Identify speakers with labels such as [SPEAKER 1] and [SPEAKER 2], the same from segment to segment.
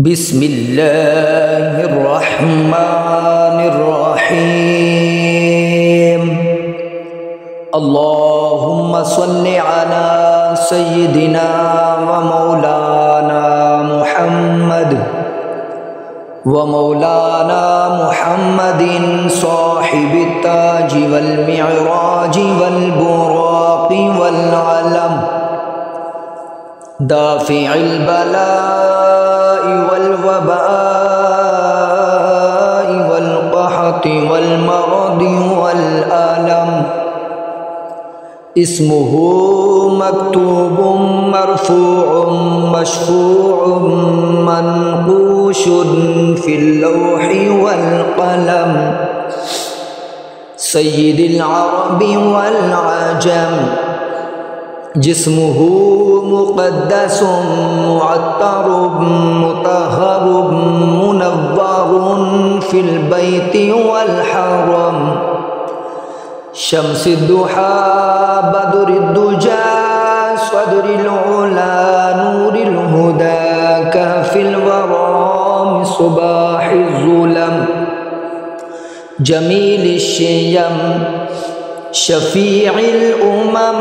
[SPEAKER 1] بسم الله الرحمن الرحيم. اللهم صل على سيدنا ومولانا محمد صاحب التاج والمعراج والبراق والعلم، دافع البلاء والوباء والقحط والمرض والألم. اسمه مكتوب مرفوع مشفوع منقوش في اللوح والقلم، سيد العرب والعجم. جسمه مقدس معطر مطهر منور في البيت والحرم، شمس الضحى بدر الدجى صدر العلا نور الهدى كافي الورى صباح الظلم، جميل الشيم شفيع الأمم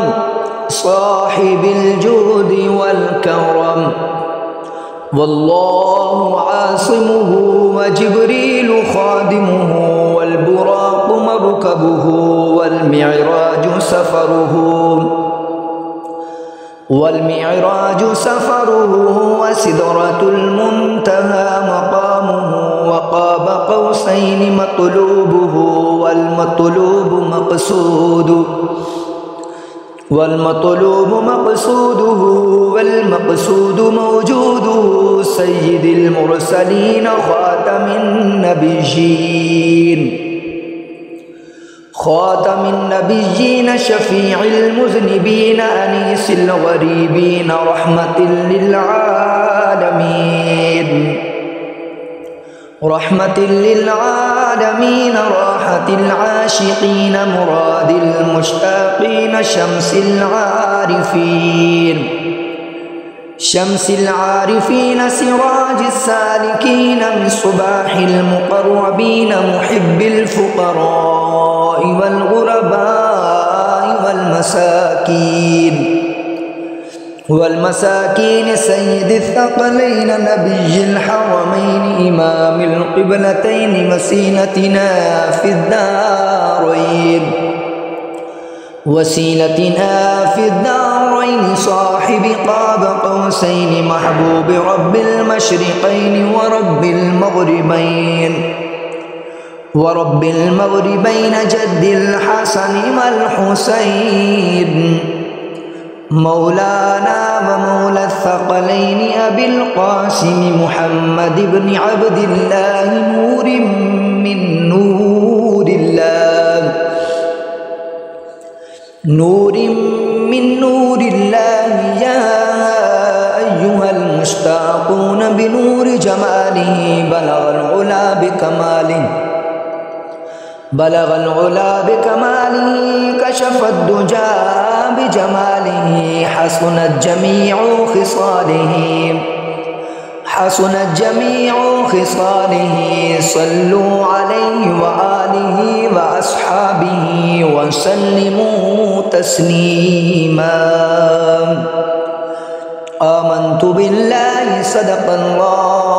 [SPEAKER 1] صاحب الجود والكرم. والله عاصمه وجبريل خادمه والبراق مركبه والمعراج سفره وسدرة المنتهى مقامه، وقاب قوسين مطلوبه والمطلوب مقصوده والمقصود موجوده، سيد المرسلين خاتم النبيين شفيع المذنبين أنيس الغريبين رحمة للعالمين راحة العاشقين مراد المشتاقين، شمس العارفين سراج السالكين مصباح المقربين محب الفقراء والغرباء والمساكين سيد الثقلين نبي الحرمين إمام القبلتين وسيلتنا في الدارين صاحب قاب قوسين محبوب رب المشرقين ورب المغربين جد الحسن والحسين، مولانا ومولى الثقلين أبي القاسم محمد بن عبد الله نور من نور الله يا أيها المشتاقون بنور جماله بلغ العلا بكماله كشف الدجى بجماله حسنت جميع خصاله صلوا عليه وآله وأصحابه وسلموا تسليما. آمنت بالله صدق الله